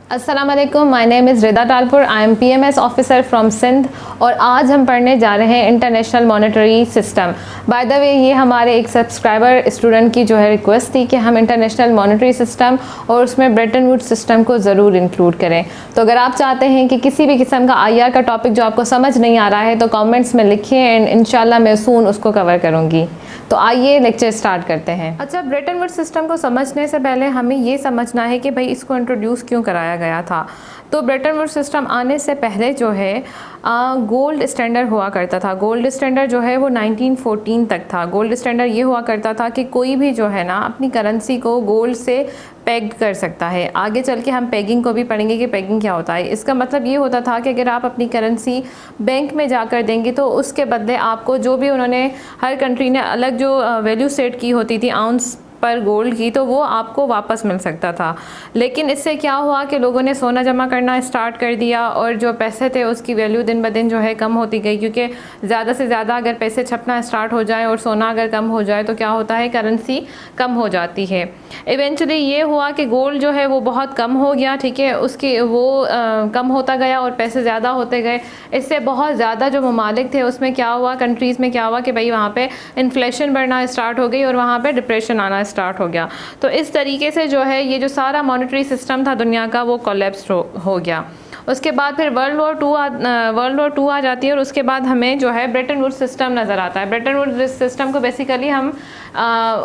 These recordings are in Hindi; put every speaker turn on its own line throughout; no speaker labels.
अस्सलाम वालेकुम, my name is Rida Talpur. I am PMS officer from Sindh और आज हम पढ़ने जा रहे हैं international monetary system. By the way, ये हमारे एक सब्सक्राइबर स्टूडेंट की जो है रिक्वेस्ट थी कि हम इंटरनेशनल मॉनेटरी सिस्टम और उसमें ब्रेटन वुड्स सिस्टम को ज़रूर इंक्लूड करें। तो अगर आप चाहते हैं कि किसी भी किस्म का आईआर का टॉपिक जो आपको समझ नहीं आ रहा है तो कॉमेंट्स में लिखिए एंड इंशाल्लाह मैं सून उसको कवर करूँगी। तो आइए लेक्चर स्टार्ट करते हैं। अच्छा, ब्रेटन वुड्स सिस्टम को समझने से पहले हमें ये समझना है कि भाई इसको इंट्रोड्यूस क्यों कराया गया था। तो ब्रेटन वुड्स सिस्टम आने से पहले जो है गोल्ड स्टैंडर्ड हुआ करता था। गोल्ड स्टैंडर्ड जो है वो 1914 तक था। गोल्ड स्टैंडर्ड ये हुआ करता था कि कोई भी जो है ना अपनी करेंसी को गोल्ड से पेग कर सकता है। आगे चल के हम पेगिंग को भी पढ़ेंगे कि पेगिंग क्या होता है। इसका मतलब ये होता था कि अगर आप अपनी करेंसी बैंक में जाकर देंगे तो उसके बदले आपको जो भी उन्होंने हर कंट्री ने अलग जो वैल्यू सेट की होती थी आउंस पर गोल्ड की, तो वो आपको वापस मिल सकता था। लेकिन इससे क्या हुआ कि लोगों ने सोना जमा करना स्टार्ट कर दिया और जो पैसे थे उसकी वैल्यू दिन ब दिन जो है कम होती गई, क्योंकि ज़्यादा से ज़्यादा अगर पैसे छपना स्टार्ट हो जाए और सोना अगर कम हो जाए तो क्या होता है, करेंसी कम हो जाती है। इवेंचुअली ये हुआ कि गोल्ड जो है वो बहुत कम हो गया, ठीक है, उसकी वो कम होता गया और पैसे ज़्यादा होते गए। इससे बहुत ज़्यादा जो ममालिक थे उसमें क्या हुआ, कंट्रीज़ में क्या हुआ कि भाई वहाँ पे इन्फ्लेशन बढ़ना स्टार्ट हो गई और वहाँ पे डिप्रेशन आना स्टार्ट हो गया। तो इस तरीके से जो है ये जो सारा मॉनेटरी सिस्टम था दुनिया का वो कोलैप्स हो गया। उसके बाद फिर वर्ल्ड वॉर टू आ जाती है और उसके बाद हमें जो है ब्रेटन वुड्स सिस्टम नज़र आता है। ब्रेटन वुड्स सिस्टम को बेसिकली हम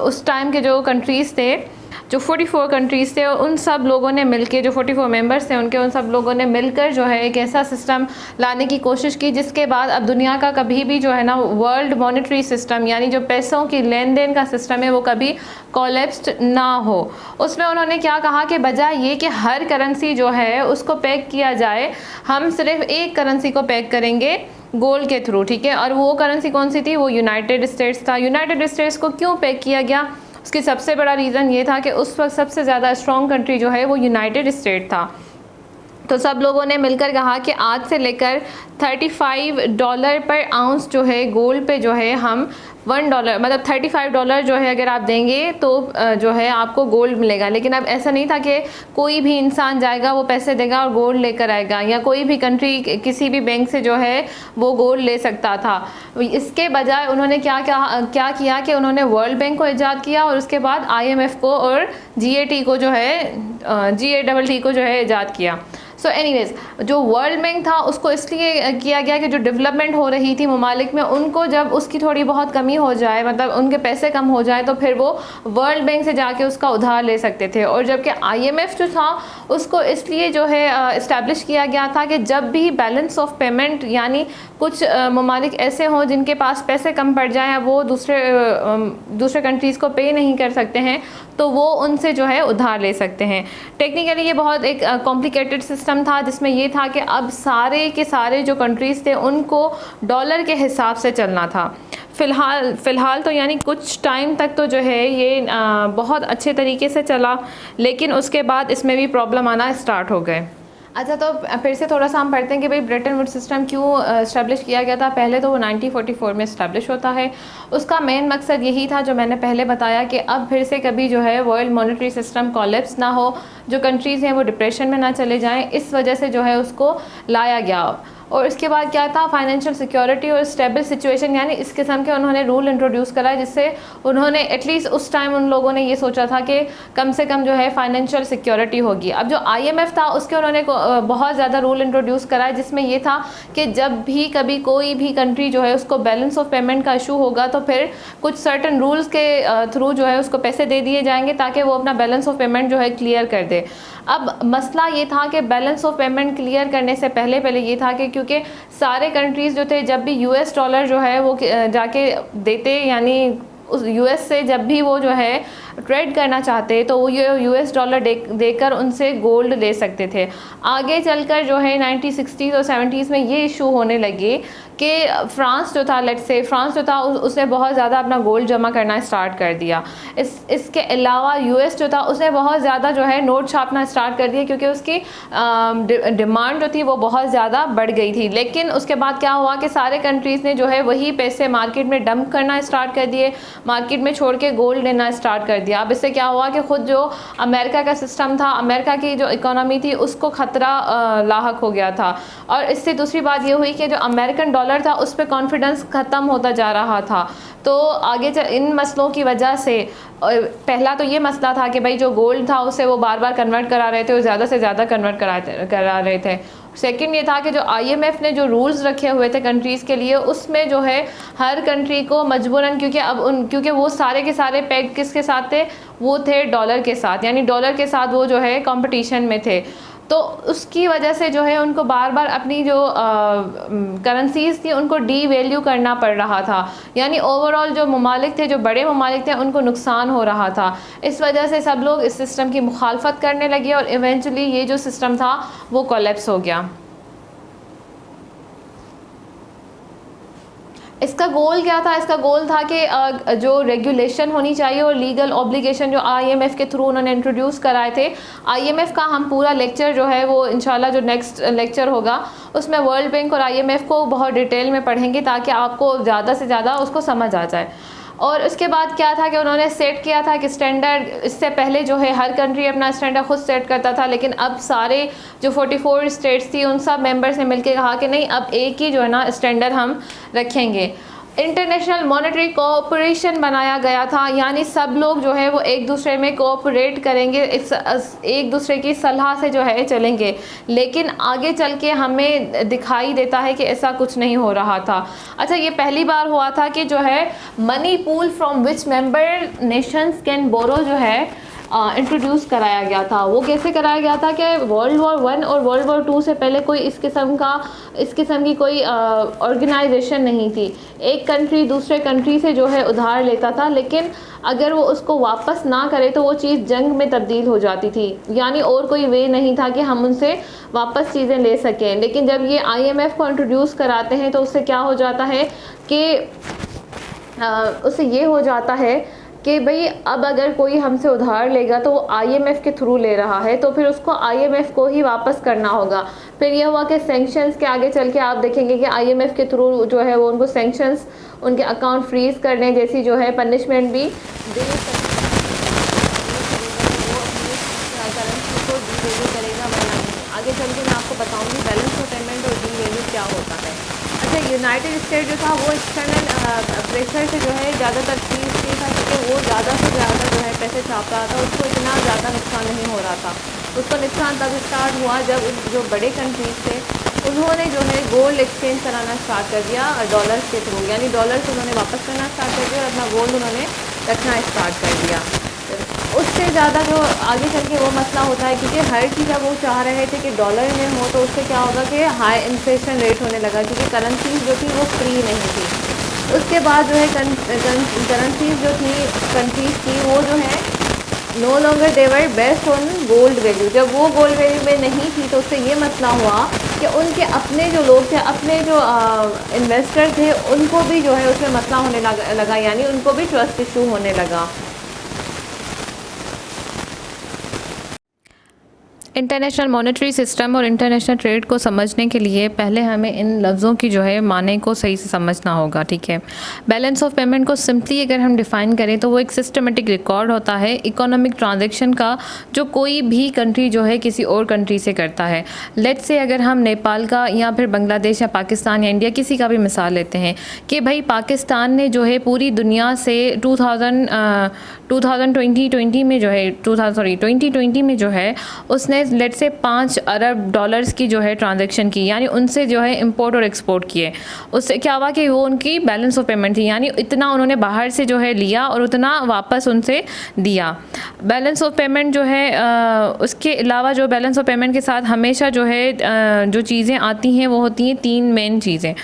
उस टाइम के जो कंट्रीज़ थे, जो 44 कंट्रीज़ थे, उन सब लोगों ने मिलकर, जो 44 मेंबर्स थे उनके, उन सब लोगों ने मिलकर जो है एक ऐसा सिस्टम लाने की कोशिश की जिसके बाद अब दुनिया का कभी भी जो है ना वर्ल्ड मॉनेटरी सिस्टम यानी जो पैसों की लेन देन का सिस्टम है वो कभी कोलैप्स्ड ना हो। उसमें उन्होंने क्या कहा कि बजाय ये कि हर करेंसी जो है उसको पैक किया जाए, हम सिर्फ एक करेंसी को पैक करेंगे गोल्ड के थ्रू, ठीक है। और वो करेंसी कौन सी थी, वो यूनाइटेड स्टेट्स था। यूनाइटेड स्टेट्स को क्यों पैक किया गया, उसकी सबसे बड़ा रीज़न ये था कि उस वक्त सबसे ज़्यादा स्ट्रॉन्ग कंट्री जो है वो यूनाइटेड स्टेट था। तो सब लोगों ने मिलकर कहा कि आज से लेकर $35 पर आउंस जो है गोल्ड पे जो है हम $1 मतलब $35 जो है अगर आप देंगे तो जो है आपको गोल्ड मिलेगा। लेकिन अब ऐसा नहीं था कि कोई भी इंसान जाएगा वो पैसे देगा और गोल्ड लेकर आएगा, या कोई भी कंट्री किसी भी बैंक से जो है वो गोल्ड ले सकता था। इसके बजाय उन्होंने क्या किया कि उन्होंने वर्ल्ड बैंक को ईजाद किया और उसके बाद IMF को और GATT को जो है GATT को जो है ईजाद किया। सो एनीवेज, जो वर्ल्ड बैंक था उसको इसलिए किया गया कि जो डेवलपमेंट हो रही थी ममालिक में, उनको जब उसकी थोड़ी बहुत कमी हो जाए, मतलब उनके पैसे कम हो जाए, तो फिर वो वर्ल्ड बैंक से जाके उसका उधार ले सकते थे। और जबकि IMF जो था उसको इसलिए जो है इस्टेब्लिश किया गया था कि जब भी बैलेंस ऑफ पेमेंट यानी कुछ ममालिक ऐसे हों जिनके पास पैसे कम पड़ जाएँ, वो दूसरे कंट्रीज़ को पे नहीं कर सकते हैं, तो वो उनसे जो है उधार ले सकते हैं। टेक्निकली ये बहुत एक कॉम्प्लिकेटेड सिस्टम था जिसमें ये था कि अब सारे के सारे जो कंट्रीज़ थे उनको डॉलर के हिसाब से चलना था। फ़िलहाल तो यानी कुछ टाइम तक तो जो है ये बहुत अच्छे तरीके से चला, लेकिन उसके बाद इसमें भी प्रॉब्लम आना स्टार्ट हो गए। अच्छा, तो फिर से थोड़ा सा हम पढ़ते हैं कि भाई ब्रेटन वुड्स सिस्टम क्यों इस्टेब्लिश किया गया था। पहले तो वो 1944 में इस्टेब्लिश होता है। उसका मेन मकसद यही था जो मैंने पहले बताया कि अब फिर से कभी जो है वर्ल्ड मॉनेटरी सिस्टम कोलैप्स ना हो, जो कंट्रीज़ हैं वो डिप्रेशन में ना चले जाएं, इस वजह से जो है उसको लाया गया। और इसके बाद क्या था, फाइनेंशियल सिक्योरिटी और स्टेबल सिचुएशन, यानी इस किस्म के उन्होंने रूल इंट्रोड्यूस करा जिससे उन्होंने एटलीस्ट उस टाइम उन लोगों ने ये सोचा था कि कम से कम जो है फाइनेंशियल सिक्योरिटी होगी। अब जो IMF था उसके उन्होंने बहुत ज़्यादा रूल इंट्रोड्यूस करा जिसमें ये था कि जब भी कभी कोई भी कंट्री जो है उसको बैलेंस ऑफ पेमेंट का इशू होगा तो फिर कुछ सर्टन रूल्स के थ्रू जो है उसको पैसे दे दिए जाएंगे ताकि वो अपना बैलेंस ऑफ पेमेंट जो है क्लियर कर दे। अब मसला ये था कि बैलेंस ऑफ पेमेंट क्लियर करने से पहले ये था कि क्योंकि सारे कंट्रीज़ जो थे जब भी US डॉलर जो है वो जाके देते, यानी उस US से जब भी वो जो है ट्रेड करना चाहते तो वो US डॉलर देकर उनसे गोल्ड ले सकते थे। आगे चलकर जो है 1960s और 70s में ये इशू होने लगे कि फ्रांस जो था, लेट्स से फ्रांस जो था उसने बहुत ज़्यादा अपना गोल्ड जमा करना स्टार्ट कर दिया। इसके अलावा US जो था उसने बहुत ज़्यादा जो है नोट छापना स्टार्ट कर दिया क्योंकि उसकी डिमांड जो थी वो बहुत ज़्यादा बढ़ गई थी। लेकिन उसके बाद क्या हुआ कि सारे कंट्रीज़ ने जो है वही पैसे मार्केट में डंप करना स्टार्ट कर दिए। मार्केट में छोड़ के गोल्ड लेना स्टार्ट कर दिया। अब इससे क्या हुआ कि ख़ुद जो अमेरिका का सिस्टम था, अमेरिका की जो इकोनॉमी थी, उसको ख़तरा लाहक हो गया था। और इससे दूसरी बात ये हुई कि जो अमेरिकन डॉलर था उस पर कॉन्फिडेंस ख़त्म होता जा रहा था। तो आगे इन मसलों की वजह से पहला तो ये मसला था कि भाई जो गोल्ड था उसे वो बार बार कन्वर्ट करा रहे थे, वो ज़्यादा से ज़्यादा कन्वर्ट करा रहे थे। सेकंड ये था कि जो IMF ने जो रूल्स रखे हुए थे कंट्रीज़ के लिए, उसमें जो है हर कंट्री को मजबूरन, क्योंकि वो सारे के सारे पेग किसके साथ थे, वो थे डॉलर के साथ, यानी डॉलर के साथ वो जो है कंपटीशन में थे। तो उसकी वजह से जो है उनको बार बार अपनी जो करेंसीज़ थी उनको डी वैल्यू करना पड़ रहा था, यानी ओवरऑल जो ममालिक थे, जो बड़े ममालिक थे, उनको नुकसान हो रहा था। इस वजह से सब लोग इस सिस्टम की मुखालफत करने लगे और इवेंचुअली ये जो सिस्टम था वो कोलैप्स हो गया। इसका गोल क्या था? इसका गोल था कि जो रेगुलेशन होनी चाहिए और लीगल ऑब्लिगेशन जो IMF के थ्रू उन्होंने इंट्रोड्यूस कराए थे। IMF का हम पूरा लेक्चर जो है वो इंशाल्लाह जो नेक्स्ट लेक्चर होगा उसमें वर्ल्ड बैंक और IMF को बहुत डिटेल में पढ़ेंगे ताकि आपको ज़्यादा से ज़्यादा उसको समझ आ जाए। और उसके बाद क्या था कि उन्होंने सेट किया था कि स्टैंडर्ड, इससे पहले जो है हर कंट्री अपना स्टैंडर्ड खुद सेट करता था, लेकिन अब सारे जो 44 स्टेट्स थी उन सब मेंबर्स ने मिलकर कहा कि नहीं, अब एक ही जो है ना स्टैंडर्ड हम रखेंगे। इंटरनेशनल मॉनेटरी कोऑपरेशन बनाया गया था, यानी सब लोग जो है वो एक दूसरे में कोऑपरेट करेंगे, एक दूसरे की सलाह से जो है चलेंगे। लेकिन आगे चल के हमें दिखाई देता है कि ऐसा कुछ नहीं हो रहा था। अच्छा, ये पहली बार हुआ था कि जो है money pool from which member nations can borrow जो है इंट्रोड्यूस कराया गया था। वो कैसे कराया गया था कि वर्ल्ड वॉर 1 और वर्ल्ड वॉर 2 से पहले कोई इस किस्म की कोई ऑर्गेनाइजेशन नहीं थी। एक कंट्री दूसरे कंट्री से जो है उधार लेता था, लेकिन अगर वो उसको वापस ना करे तो वो चीज़ जंग में तब्दील हो जाती थी, यानी और कोई वे नहीं था कि हम उनसे वापस चीज़ें ले सकें। लेकिन जब ये IMF को इंट्रोड्यूस कराते हैं तो उससे क्या हो जाता है कि उससे ये हो जाता है कि भाई अब अगर कोई हमसे उधार लेगा तो वो IMF के थ्रू ले रहा है, तो फिर उसको IMF को ही वापस करना होगा। फिर यह हुआ कि सैंक्शंस के आगे चल के आप देखेंगे कि IMF के थ्रू जो है वो उनको सैंक्शंस, उनके अकाउंट फ्रीज करने जैसी जो है पनिशमेंट भी दे सकते को डी करेगा, वरना नहीं। आगे चल के मैं आपको बताऊंगी बैलेंस ऑफ पेमेंट और डी वैल्यू क्या होता है। अच्छा, यूनाइटेड स्टेट जो था वो एक्सटर्नल प्रेशर से जो है ज़्यादातर चीज़ ये था कि वो ज़्यादा से ज़्यादा जो है पैसे छाप रहा था, उसको इतना ज़्यादा नुकसान नहीं हो रहा था। उसको नुकसान तब स्टार्ट हुआ जब जो बड़े कंट्रीज थे उन्होंने जो है गोल्ड एक्सचेंज कराना स्टार्ट कर दिया डॉलर्स के थ्रू, यानी डॉलर्स उन्होंने वापस करना स्टार्ट कर दिया और अपना गोल्ड उन्होंने रखना स्टार्ट कर दिया। उससे ज़्यादा जो आगे चल के वो मसला होता है, क्योंकि हर चीज़ अब वो चाह रहे थे कि डॉलर में हो, तो उससे क्या होगा कि हाई इन्फ्लेशन रेट होने लगा, क्योंकि करेंसीज जो थी वो फ्री नहीं थी। उसके बाद जो है करेंसीज जो थी कंट्रीज की वो जो है no longer they were based on gold value. जब वो गोल्ड वैल्यू में नहीं थी तो उससे ये मसला हुआ कि उनके अपने जो लोग थे, अपने जो इन्वेस्टर थे, उनको भी जो है उसमें मसला होने लगा, यानी उनको भी ट्रस्ट इशू होने लगा। इंटरनेशनल मॉनेटरी सिस्टम और इंटरनेशनल ट्रेड को समझने के लिए पहले हमें इन लफ्ज़ों की जो है माने को सही से समझना होगा, ठीक है। बैलेंस ऑफ पेमेंट को सिंपली अगर हम डिफ़ाइन करें तो वो एक सिस्टमेटिक रिकॉर्ड होता है इकोनॉमिक ट्रांजैक्शन का, जो कोई भी कंट्री जो है किसी और कंट्री से करता है। लेट्स से अगर हम नेपाल का या फिर बांग्लादेश या पाकिस्तान या इंडिया किसी का भी मिसाल लेते हैं कि भाई पाकिस्तान ने जो है पूरी दुनिया से 2020 में जो है 2020 में जो है उसने लेट से 5 अरब डॉलर्स की जो है ट्रांजैक्शन की, यानी उनसे जो है इंपोर्ट और एक्सपोर्ट किए। उससे क्या हुआ कि वो उनकी बैलेंस ऑफ पेमेंट थी, यानी इतना उन्होंने बाहर से जो है लिया और उतना वापस उनसे दिया। बैलेंस ऑफ पेमेंट जो है उसके अलावा जो बैलेंस ऑफ पेमेंट के साथ हमेशा जो है जो चीज़ें आती हैं वो होती हैं 3 मेन चीज़ें।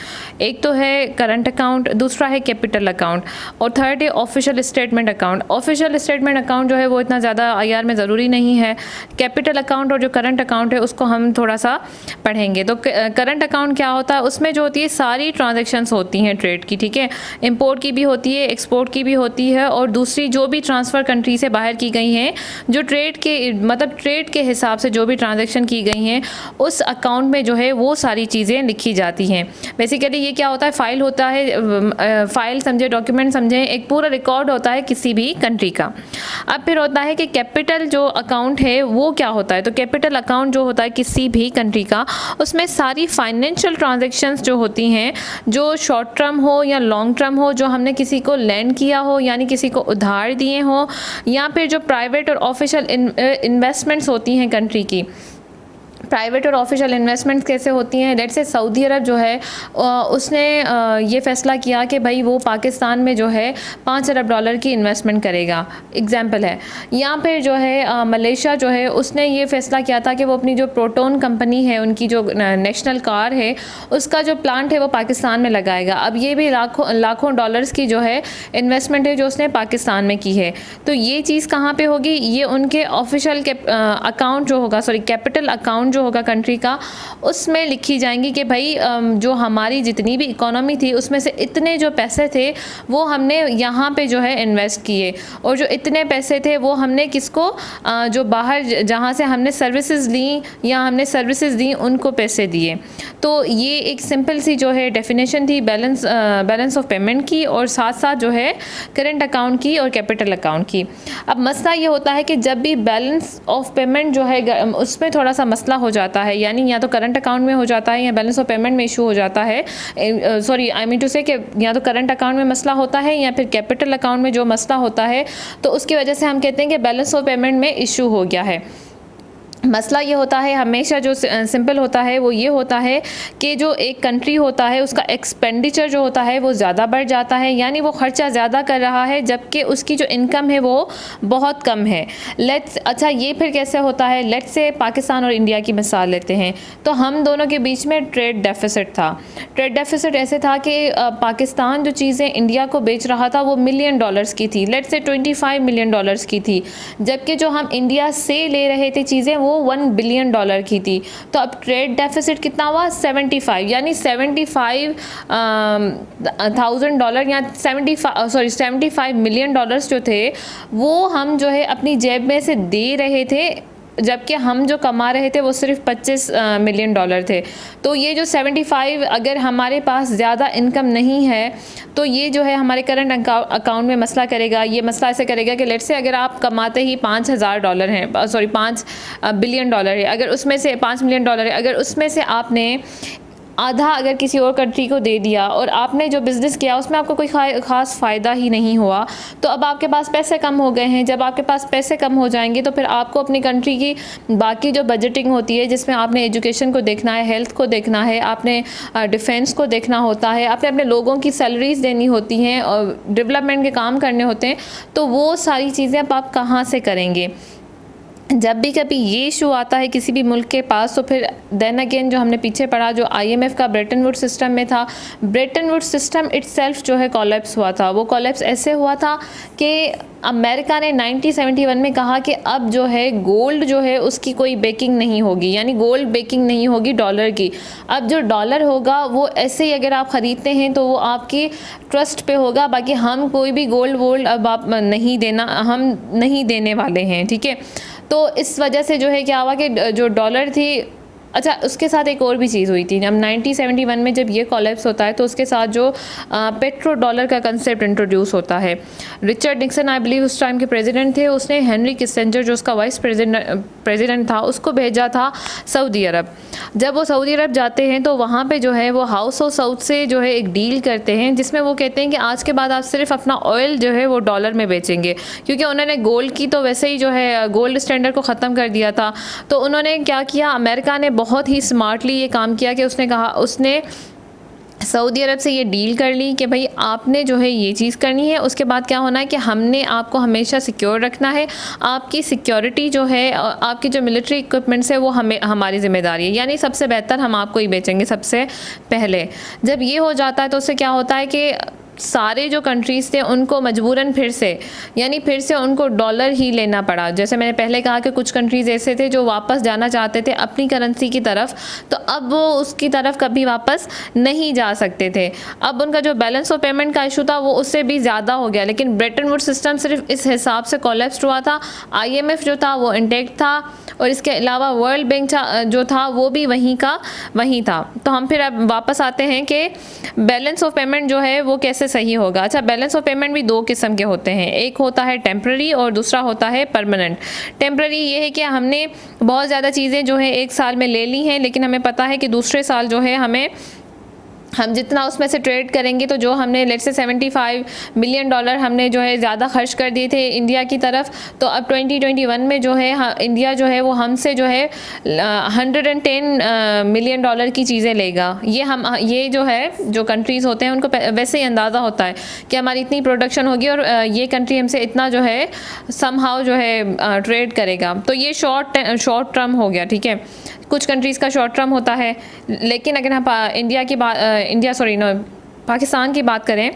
एक तो है करंट अकाउंट, दूसरा है कैपिटल अकाउंट और थर्ड है official statement account. Official statement account जो है वो इतना ज़्यादा IR में ज़रूरी नहीं है। कैपिटल अकाउंट अकाउंट और जो करंट अकाउंट है उसको हम थोड़ा सा पढ़ेंगे। तो करंट अकाउंट क्या होता है, उसमें जो होती है सारी ट्रांजैक्शंस होती हैं ट्रेड की, ठीक है, इंपोर्ट की भी होती है, एक्सपोर्ट की भी होती है, और दूसरी जो भी ट्रांसफ़र कंट्री से बाहर की गई हैं, जो ट्रेड के मतलब ट्रेड के हिसाब से जो भी ट्रांजैक्शन की गई हैं उस अकाउंट में जो है वो सारी चीज़ें लिखी जाती हैं। बेसिकली ये क्या होता है, फाइल होता है, फाइल समझे, डॉक्यूमेंट समझे, एक पूरा रिकॉर्ड होता है किसी भी कंट्री का। अब फिर होता है कि कैपिटल जो अकाउंट है वो क्या होता है, तो कैपिटल अकाउंट जो होता है किसी भी कंट्री का, उसमें सारी फाइनेंशियल ट्रांजैक्शंस जो होती हैं, जो शॉर्ट टर्म हो या लॉन्ग टर्म हो, जो हमने किसी को लैंड किया हो यानी किसी को उधार दिए हो, या फिर जो प्राइवेट और ऑफिशियल इन्वेस्टमेंट्स होती हैं कंट्री की। प्राइवेट और ऑफिशियल इन्वेस्टमेंट्स कैसे होती हैं, लेट्स से सऊदी अरब जो है उसने ये फ़ैसला किया कि भाई वो पाकिस्तान में जो है $5 अरब की इन्वेस्टमेंट करेगा, एग्जांपल है। या फिर जो है मलेशिया जो है उसने ये फ़ैसला किया था कि वो अपनी जो प्रोटोन कंपनी है, उनकी जो नेशनल कार है, उसका जो प्लांट है वो पाकिस्तान में लगाएगा। अब ये भी लाखों डॉलर्स की जो है इन्वेस्टमेंट है जो उसने पाकिस्तान में की है। तो ये चीज़ कहाँ पर होगी, ये उनके ऑफिशियल अकाउंट जो होगा, सॉरी कैपिटल अकाउंट जो होगा कंट्री का, उसमें लिखी जाएंगी कि भाई जो हमारी जितनी भी इकोनॉमी थी उसमें से इतने जो पैसे थे वो हमने यहाँ पे जो है इन्वेस्ट किए, और जो इतने पैसे थे वो हमने किसको, जो बाहर जहाँ से हमने सर्विसेज ली या हमने सर्विसेज दी उनको पैसे दिए। तो ये एक सिंपल सी जो है डेफिनेशन थी बैलेंस ऑफ पेमेंट की, और साथ साथ जो है करंट अकाउंट की और कैपिटल अकाउंट की। अब मसला ये होता है कि जब भी बैलेंस ऑफ पेमेंट जो है उसमें थोड़ा सा मसला हो जाता है, यानी या तो करंट अकाउंट में हो जाता है या बैलेंस ऑफ पेमेंट में इशू हो जाता है, सॉरी आई मीन टू से कि या तो करंट अकाउंट में मसला होता है या फिर कैपिटल अकाउंट में जो मसला होता है, तो उसकी वजह से हम कहते हैं कि बैलेंस ऑफ पेमेंट में इशू हो गया है। मसला ये होता है हमेशा जो सिंपल होता है वो ये होता है कि जो एक कंट्री होता है उसका एक्सपेंडिचर जो होता है वो ज़्यादा बढ़ जाता है, यानी वो ख़र्चा ज़्यादा कर रहा है जबकि उसकी जो इनकम है वो बहुत कम है। अच्छा ये फिर कैसे होता है, लेट्स से पाकिस्तान और इंडिया की मिसाल लेते हैं। तो हम दोनों के बीच में ट्रेड डेफिसिट था। ट्रेड डेफिसिट ऐसे था कि पाकिस्तान जो चीज़ें इंडिया को बेच रहा था वो $1 मिलियन की थी, लेट्स से $25 मिलियन की थी, जबकि जो हम इंडिया से ले रहे थे चीज़ें वो $1 बिलियन की थी। तो अब ट्रेड डेफिसिट कितना हुआ, 75, यानी $75,000 या 75 मिलियन जो थे वो हम जो है अपनी जेब में से दे रहे थे, जबकि हम जो कमा रहे थे वो सिर्फ $25 मिलियन थे। तो ये जो 75, अगर हमारे पास ज़्यादा इनकम नहीं है तो ये जो है हमारे करंट अकाउंट में मसला करेगा। ये मसला ऐसे करेगा कि लेट्स से अगर आप कमाते ही $5,000 हैं, सॉरी $5 बिलियन है, अगर उसमें से $5 मिलियन है, अगर उसमें से आपने आधा अगर किसी और कंट्री को दे दिया और आपने जो बिज़नेस किया उसमें आपको कोई ख़ास फ़ायदा ही नहीं हुआ, तो अब आपके पास पैसे कम हो गए हैं। जब आपके पास पैसे कम हो जाएंगे तो फिर आपको अपनी कंट्री की बाकी जो बजटिंग होती है, जिसमें आपने एजुकेशन को देखना है, हेल्थ को देखना है, आपने डिफेंस को देखना होता है, आपने अपने लोगों की सैलरीज देनी होती हैं और डेवलपमेंट के काम करने होते हैं, तो वो सारी चीज़ें अब आप कहाँ से करेंगे। जब भी कभी ये इशू आता है किसी भी मुल्क के पास, तो फिर देन अगेन जो हमने पीछे पढ़ा, जो IMF का ब्रेटन वुड्स सिस्टम में था, ब्रेटन वुड्स सिस्टम इटसेल्फ जो है कोलैप्स हुआ था। वो कोलैप्स ऐसे हुआ था कि अमेरिका ने 1971 में कहा कि अब जो है गोल्ड जो है उसकी कोई बेकिंग नहीं होगी, यानी गोल्ड बेकिंग नहीं होगी डॉलर की। अब जो डॉलर होगा वो ऐसे ही अगर आप ख़रीदते हैं तो वो आपकी ट्रस्ट पे होगा, बाकी हम कोई भी गोल्ड अब आप नहीं देना, हम नहीं देने वाले हैं, ठीक है। तो इस वजह से जो है क्या हुआ कि जो डॉलर थी, अच्छा उसके साथ एक और भी चीज़ हुई थी। जब 1971 में जब ये कोलैप्स होता है तो उसके साथ जो पेट्रो डॉलर का कंसेप्ट इंट्रोड्यूस होता है। रिचर्ड निक्सन आई बिलीव उस टाइम के प्रेसिडेंट थे, उसने हेनरी किसिंजर जो उसका वाइस प्रेसिडेंट था उसको भेजा था सऊदी अरब। जब वो सऊदी अरब जाते हैं तो वहाँ पे जो है वो हाउस ऑफ साउद से जो है एक डील करते हैं, जिसमें वो कहते हैं कि आज के बाद आप सिर्फ अपना ऑयल जो है वो डॉलर में बेचेंगे, क्योंकि उन्होंने गोल्ड की तो वैसे ही जो है गोल्ड स्टैंडर्ड को ख़त्म कर दिया था। तो उन्होंने क्या किया, अमेरिका ने बहुत ही स्मार्टली ये काम किया कि उसने सऊदी अरब से ये डील कर ली कि भाई आपने जो है ये चीज़ करनी है, उसके बाद क्या होना है कि हमने आपको हमेशा सिक्योर रखना है, आपकी सिक्योरिटी जो है, आपकी जो मिलिट्री इक्विपमेंट्स है वो हमारी ज़िम्मेदारी है, यानी सबसे बेहतर हम आपको ही बेचेंगे सबसे पहले। जब ये हो जाता है तो उससे क्या होता है कि सारे जो कंट्रीज़ थे उनको मजबूरन फिर से उनको डॉलर ही लेना पड़ा। जैसे मैंने पहले कहा कि कुछ कंट्रीज़ ऐसे थे जो वापस जाना चाहते थे अपनी करेंसी की तरफ, तो अब वो उसकी तरफ कभी वापस नहीं जा सकते थे। अब उनका जो बैलेंस ऑफ पेमेंट का इशू था वो उससे भी ज़्यादा हो गया, लेकिन ब्रेटन वुड्स सिस्टम सिर्फ इस हिसाब से कोलैप्स हुआ था। IMF जो था वो इंटैक्ट था, और इसके अलावा वर्ल्ड बैंक जो था वो भी वहीं का वहीं था। तो हम फिर अब वापस आते हैं कि बैलेंस ऑफ पेमेंट जो है वो कैसे सही होगा। अच्छा, बैलेंस ऑफ पेमेंट भी दो किस्म के होते हैं, एक होता है टेम्प्रेरी और दूसरा होता है परमानेंट। टेम्प्रेरी ये है कि हमने बहुत ज़्यादा चीज़ें जो है एक साल में ले ली हैं, लेकिन हमें पता है कि दूसरे साल जो है हम जितना उसमें से ट्रेड करेंगे, तो जो हमने लेट्स से $75 मिलियन हमने जो है ज़्यादा खर्च कर दिए थे इंडिया की तरफ, तो अब 2021 में जो है इंडिया जो है वो हमसे जो है $110 मिलियन की चीज़ें लेगा। ये जो है जो कंट्रीज़ होते हैं उनको वैसे ही अंदाज़ा होता है कि हमारी इतनी प्रोडक्शन होगी और ये कंट्री हमसे इतना जो है समहाउ जो है ट्रेड करेगा। तो ये शॉर्ट टर्म हो गया, ठीक है। कुछ कंट्रीज़ का शॉर्ट टर्म होता है, लेकिन अगर हम पाकिस्तान की बात करें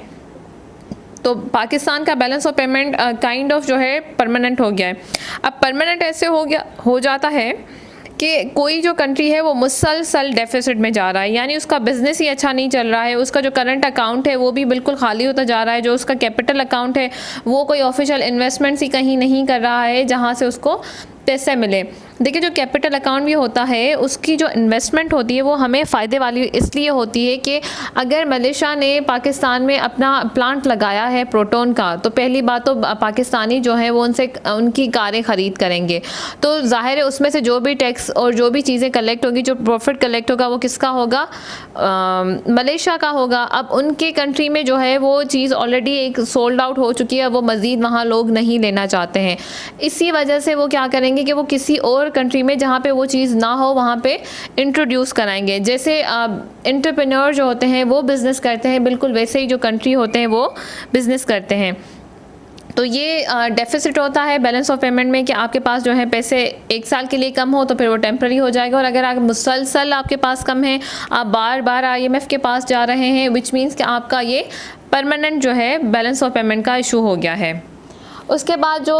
तो पाकिस्तान का balance of payment kind of जो है परमानेंट हो गया है। अब परमानेंट ऐसे हो जाता है कि कोई जो कंट्री है वो मुसलसल डेफिसिट में जा रहा है, यानी उसका बिजनेस ही अच्छा नहीं चल रहा है, उसका जो करंट अकाउंट है वो भी बिल्कुल खाली होता जा रहा है, जो उसका कैपिटल अकाउंट है वो कोई ऑफिशियल इन्वेस्टमेंट्स ही कहीं नहीं कर रहा है जहाँ से उसको पैसे मिले। देखिए, जो कैपिटल अकाउंट भी होता है उसकी जो इन्वेस्टमेंट होती है वो हमें फ़ायदे वाली इसलिए होती है कि अगर मलेशिया ने पाकिस्तान में अपना प्लांट लगाया है प्रोटोन का, तो पहली बात तो पाकिस्तानी जो है वो उनकी कारें ख़रीद करेंगे, तो ज़ाहिर है उसमें से जो भी टैक्स और जो भी चीज़ें कलेक्ट होगी, जो प्रॉफिट कलेक्ट होगा वो किसका होगा, मलेशिया का होगा। अब उनके कंट्री में जो है वो चीज़ ऑलरेडी एक सोल्ड आउट हो चुकी है, वो मज़ीद वहाँ लोग नहीं लेना चाहते हैं। इसी वजह से वो क्या करेंगे कि वो किसी और कंट्री में जहाँ पे वो चीज़ ना हो वहाँ पे इंट्रोड्यूस कराएंगे। जैसे एंटरप्रेन्योर जो होते हैं वो बिज़नेस करते हैं, बिल्कुल वैसे ही जो कंट्री होते हैं वो बिज़नेस करते हैं। तो ये डेफिसिट होता है बैलेंस ऑफ पेमेंट में कि आपके पास जो है पैसे एक साल के लिए कम हो तो फिर वो टेम्प्रेरी हो जाएगा, और अगर आप मुसलसल आपके पास कम है, आप बार बार IMF के पास जा रहे हैं, विच मीन्स कि आपका ये परमानेंट जो है बैलेंस ऑफ पेमेंट का इशू हो गया है। उसके बाद जो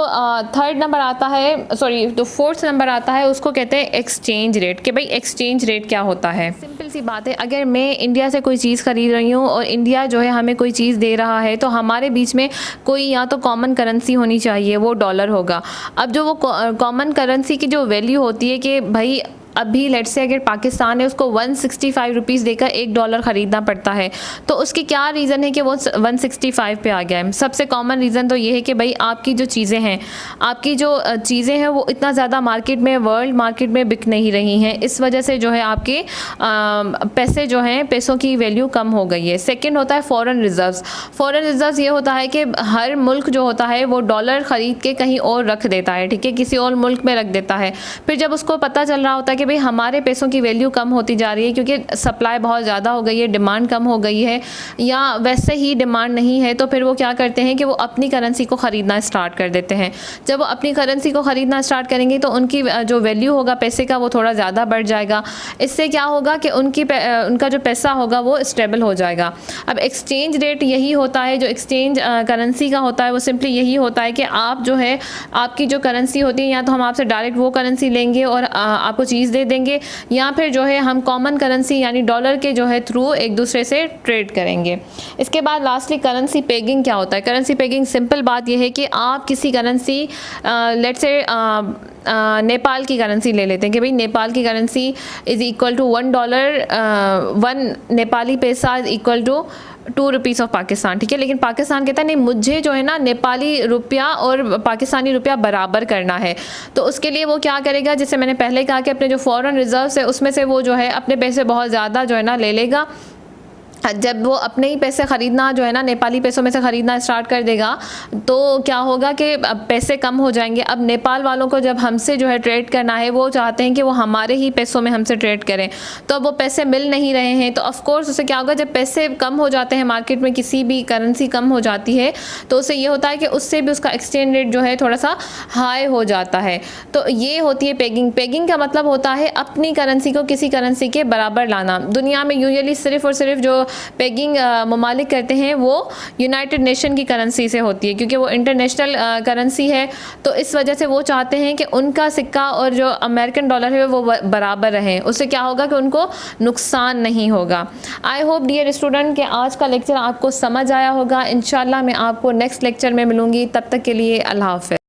फोर्थ नंबर आता है उसको कहते हैं एक्सचेंज रेट। कि भाई एक्सचेंज रेट क्या होता है। सिंपल सी बात है, अगर मैं इंडिया से कोई चीज़ ख़रीद रही हूँ और इंडिया जो है हमें कोई चीज़ दे रहा है, तो हमारे बीच में कोई या तो कॉमन करेंसी होनी चाहिए, वो डॉलर होगा। अब जो वो कॉमन करेंसी की जो वैल्यू होती है कि भाई अभी लेट्स से अगर पाकिस्तान है उसको 165 रुपीज़ देकर $1 ख़रीदना पड़ता है, तो उसकी क्या रीज़न है कि वो 165 पे आ गया है। सबसे कॉमन रीज़न तो ये है कि भाई आपकी जो चीज़ें हैं वो इतना ज़्यादा वर्ल्ड मार्केट में बिक नहीं रही हैं, इस वजह से जो है आपके पैसों की वैल्यू कम हो गई है। सेकेंड होता है फ़ॉरेन रिज़र्व्स ये होता है कि हर मुल्क जो होता है वो डॉलर ख़रीद के कहीं और रख देता है, ठीक है, किसी और मुल्क में रख देता है। फिर जब उसको पता चल रहा होता है कि भाई हमारे पैसों की वैल्यू कम होती जा रही है क्योंकि सप्लाई बहुत ज़्यादा हो गई है, डिमांड कम हो गई है, या वैसे ही डिमांड नहीं है, तो फिर वो क्या करते हैं कि वो अपनी करेंसी को ख़रीदना स्टार्ट कर देते हैं। जब वो अपनी करेंसी को ख़रीदना स्टार्ट करेंगे तो उनकी जो वैल्यू होगा पैसे का वो थोड़ा ज़्यादा बढ़ जाएगा। इससे क्या होगा कि उनका जो पैसा होगा वो स्टेबल हो जाएगा। अब एक्सचेंज रेट यही होता है, जो एक्सचेंज करेंसी का होता है वो सिंपली यही होता है कि आप जो है आपकी जो करेंसी होती है, या तो हम आपसे डायरेक्ट वो करेंसी लेंगे और आपको चीज़ दे देंगे, या फिर जो है हम कॉमन करेंसी यानी डॉलर के जो है थ्रू एक दूसरे से ट्रेड करेंगे। इसके बाद लास्टली करेंसी पेगिंग क्या होता है। करेंसी पेगिंग सिंपल बात यह है कि आप किसी करेंसी लेट्स से नेपाल की करेंसी ले लेते हैं कि भाई नेपाल की currency is equal to $1, 1 Nepali paisa is equal to 2 rupees of Pakistan, ठीक है। लेकिन पाकिस्तान कहता है नहीं, मुझे जो है ना नेपाली रुपया और पाकिस्तानी रुपया बराबर करना है। तो उसके लिए वो क्या करेगा, जैसे मैंने पहले कहा कि अपने जो फॉरेन रिजर्व्स है उसमें से वो जो है अपने पैसे बहुत ज़्यादा जो है ना ले लेगा। जब वो अपने ही पैसे ख़रीदना जो है ना नेपाली पैसों में से ख़रीदना स्टार्ट कर देगा तो क्या होगा कि अब पैसे कम हो जाएंगे। अब नेपाल वालों को जब हमसे जो है ट्रेड करना है, वो चाहते हैं कि वो हमारे ही पैसों में हमसे ट्रेड करें, तो अब वो पैसे मिल नहीं रहे हैं। तो ऑफ कोर्स उससे क्या होगा, जब पैसे कम हो जाते हैं मार्केट में, किसी भी करेंसी कम हो जाती है, तो उससे ये होता है कि उससे भी उसका एक्सचेंज रेट जो है थोड़ा सा हाई हो जाता है। तो ये होती है पेगिंग। पेगिंग का मतलब होता है अपनी करेंसी को किसी करेंसी के बराबर लाना। दुनिया में यूजुअली सिर्फ और सिर्फ जो पेगिंग ममालिक करते हैं वो यूनाइटेड नेशन की करेंसी से होती है, क्योंकि वो इंटरनेशनल करेंसी है। तो इस वजह से वो चाहते हैं कि उनका सिक्का और जो अमेरिकन डॉलर है वो बराबर रहें। उससे क्या होगा कि उनको नुकसान नहीं होगा। आई होप डियर स्टूडेंट कि आज का लेक्चर आपको समझ आया होगा। इंशाल्लाह मैं आपको नेक्स्ट लेक्चर में मिलूँगी, तब तक के लिए अल्लाह हाफ़िज़।